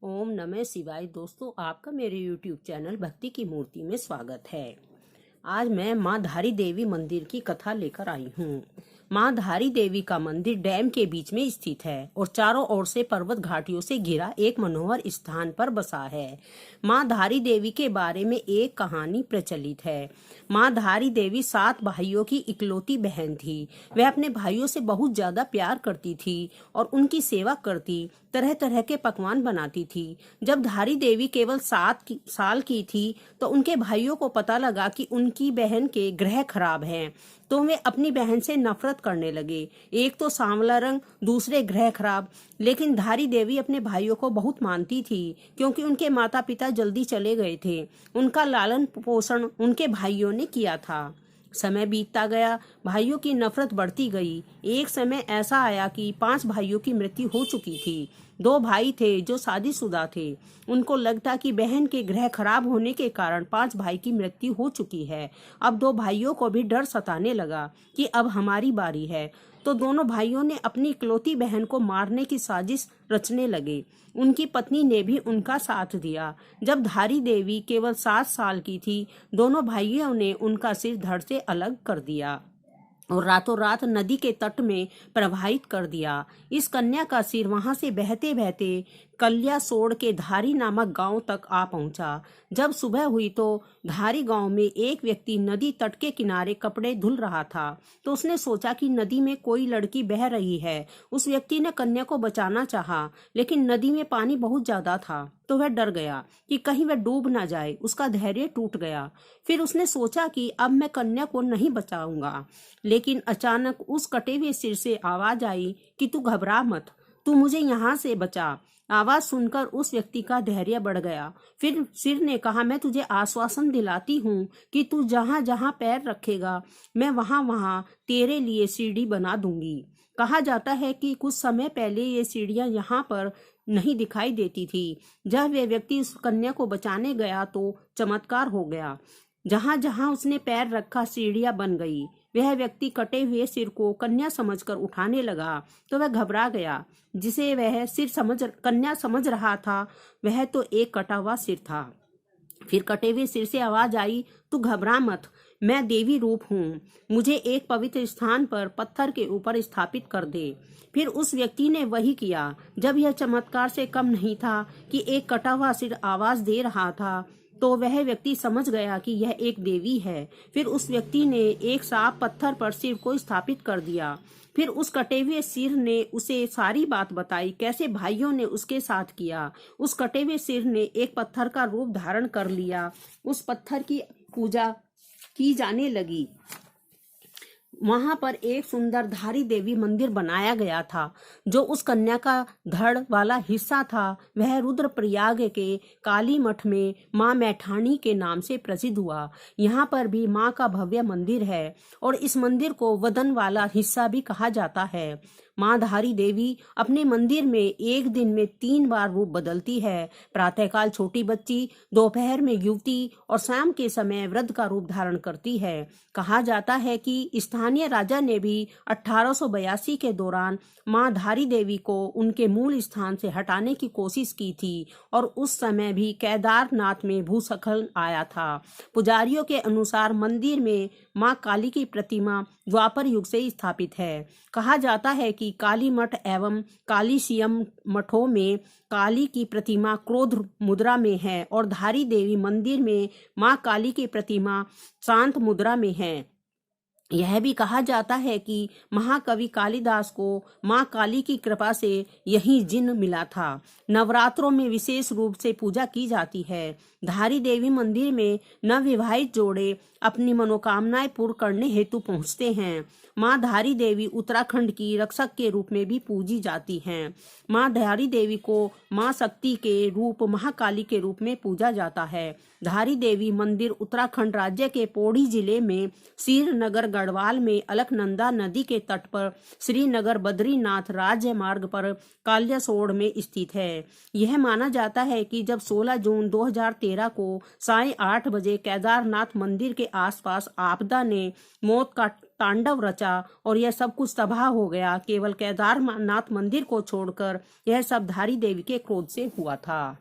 ओम नमः शिवाय। दोस्तों, आपका मेरे YouTube चैनल भक्ति की मूर्ति में स्वागत है। आज मैं माँ धारी देवी मंदिर की कथा लेकर आई हूँ। माँ धारी देवी का मंदिर डैम के बीच में स्थित है और चारों ओर से पर्वत घाटियों से घिरा एक मनोहर स्थान पर बसा है। माँ धारी देवी के बारे में एक कहानी प्रचलित है। माँ धारी देवी 7 भाइयों की इकलौती बहन थी। वह अपने भाइयों से बहुत ज्यादा प्यार करती थी और उनकी सेवा करती, तरह तरह के पकवान बनाती थी। जब धारी देवी केवल 7 साल की थी तो उनके भाइयों को पता लगा कि उनकी बहन के ग्रह खराब हैं, तो वे अपनी बहन से नफरत करने लगे। एक तो सांवला रंग, दूसरे ग्रह खराब। लेकिन धारी देवी अपने भाइयों को बहुत मानती थी क्योंकि उनके माता पिता जल्दी चले गए थे। उनका लालन पोषण उनके भाइयों ने किया था। समय बीतता गया, भाइयों की नफरत बढ़ती गई। एक समय ऐसा आया कि 5 भाइयों की मृत्यु हो चुकी थी। 2 भाई थे जो शादीशुदा थे। उनको लगता कि बहन के ग्रह खराब होने के कारण 5 भाई की मृत्यु हो चुकी है। अब 2 भाइयों को भी डर सताने लगा कि अब हमारी बारी है। तो दोनों भाइयों ने अपनी इकलौती बहन को मारने की साजिश रचने लगे। उनकी पत्नी ने भी उनका साथ दिया। जब धारी देवी केवल 7 साल की थी, दोनों भाइयों ने उनका सिर धड़ से अलग कर दिया और रातों रात नदी के तट में प्रवाहित कर दिया। इस कन्या का सिर वहां से बहते बहते कल्यासोड़ के धारी नामक गांव तक आ पहुंचा। जब सुबह हुई तो धारी गांव में एक व्यक्ति नदी तट के किनारे कपड़े धुल रहा था, तो उसने सोचा कि नदी में कोई लड़की बह रही है। उस व्यक्ति ने कन्या को बचाना चाहा, लेकिन नदी में पानी बहुत ज्यादा था, तो वह डर गया कि कहीं वह डूब ना जाए। उसका धैर्य टूट गया। फिर उसने सोचा कि अब मैं कन्या को नहीं बचाऊंगा। लेकिन अचानक उस कटे हुए सिर से आवाज आई कि तू घबरा मत, तू मुझे यहाँ से बचा। आवाज सुनकर उस व्यक्ति का धैर्य बढ़ गया। फिर सिर ने कहा, मैं तुझे आश्वासन दिलाती हूँ कि तू जहाँ जहाँ पैर रखेगा, मैं वहाँ वहाँ तेरे लिए सीढ़ी बना दूंगी। कहा जाता है कि कुछ समय पहले ये सीढ़ियां यहाँ पर नहीं दिखाई देती थी। जब वह व्यक्ति उस कन्या को बचाने गया तो चमत्कार हो गया। जहां जहां उसने पैर रखा सीढ़ियां बन गई। वह व्यक्ति कटे हुए सिर को कन्या समझकर उठाने लगा तो वह घबरा गया। जिसे वह कन्या समझ रहा था, वह तो एक कटा हुआ सिर था। फिर कटे हुए सिर से आवाज आई, तू घबरा मत, मैं देवी रूप हूँ। मुझे एक पवित्र स्थान पर पत्थर के ऊपर स्थापित कर दे। फिर उस व्यक्ति ने वही किया। जब यह चमत्कार से कम नहीं था कि एक कटा हुआ सिर आवाज दे रहा था, तो वह व्यक्ति समझ गया कि यह एक देवी है। फिर उस व्यक्ति ने एक साफ पत्थर पर सिर को स्थापित कर दिया। फिर उस कटे हुए सिर ने उसे सारी बात बताई, कैसे भाइयों ने उसके साथ किया। उस कटे हुए सिर ने एक पत्थर का रूप धारण कर लिया। उस पत्थर की पूजा की जाने लगी। वहां पर एक सुंदर धारी देवी मंदिर बनाया गया था। जो उस कन्या का धड़ वाला हिस्सा था, वह रुद्रप्रयाग के काली मठ में माँ मैठाणी के नाम से प्रसिद्ध हुआ। यहाँ पर भी माँ का भव्य मंदिर है और इस मंदिर को वदन वाला हिस्सा भी कहा जाता है। माँ धारी देवी अपने मंदिर में एक दिन में 3 बार रूप बदलती है। प्रातःकाल छोटी बच्ची, दोपहर में युवती और शाम के समय वृद्ध का रूप धारण करती है। कहा जाता है कि स्थानीय राजा ने भी 1882 के दौरान माँ धारी देवी को उनके मूल स्थान से हटाने की कोशिश की थी और उस समय भी केदारनाथ में भूस्खलन आया था। पुजारियों के अनुसार मंदिर में माँ काली की प्रतिमा द्वापर युग से स्थापित है। कहा जाता है कि काली मठ एवं कालीसियम मठों में काली की प्रतिमा क्रोध मुद्रा में है और धारी देवी मंदिर में माँ काली की प्रतिमा शांत मुद्रा में है। यह भी कहा जाता है कि महाकवि कालिदास को माँ काली की कृपा से यही जिन मिला था। नवरात्रों में विशेष रूप से पूजा की जाती है। धारी देवी मंदिर में नवविवाहित जोड़े अपनी मनोकामनाएं पूर्ण करने हेतु पहुंचते हैं। माँ धारी देवी उत्तराखंड की रक्षक के रूप में भी पूजी जाती हैं। माँ धारी देवी को माँ शक्ति के रूप महाकाली के रूप में पूजा जाता है। धारी देवी मंदिर उत्तराखंड राज्य के पौड़ी जिले में श्रीनगर गढ़वाल में अलकनंदा नदी के तट पर श्रीनगर बद्रीनाथ राज्य मार्ग पर काल्यासोड़ में स्थित है। यह माना जाता है कि जब 16 जून 2013 को 8:30 बजे केदारनाथ मंदिर के आसपास आपदा ने मौत का तांडव रचा और यह सब कुछ तबाह हो गया। केवल केदारनाथ मंदिर को छोड़कर यह सब धारी देवी के क्रोध से हुआ था।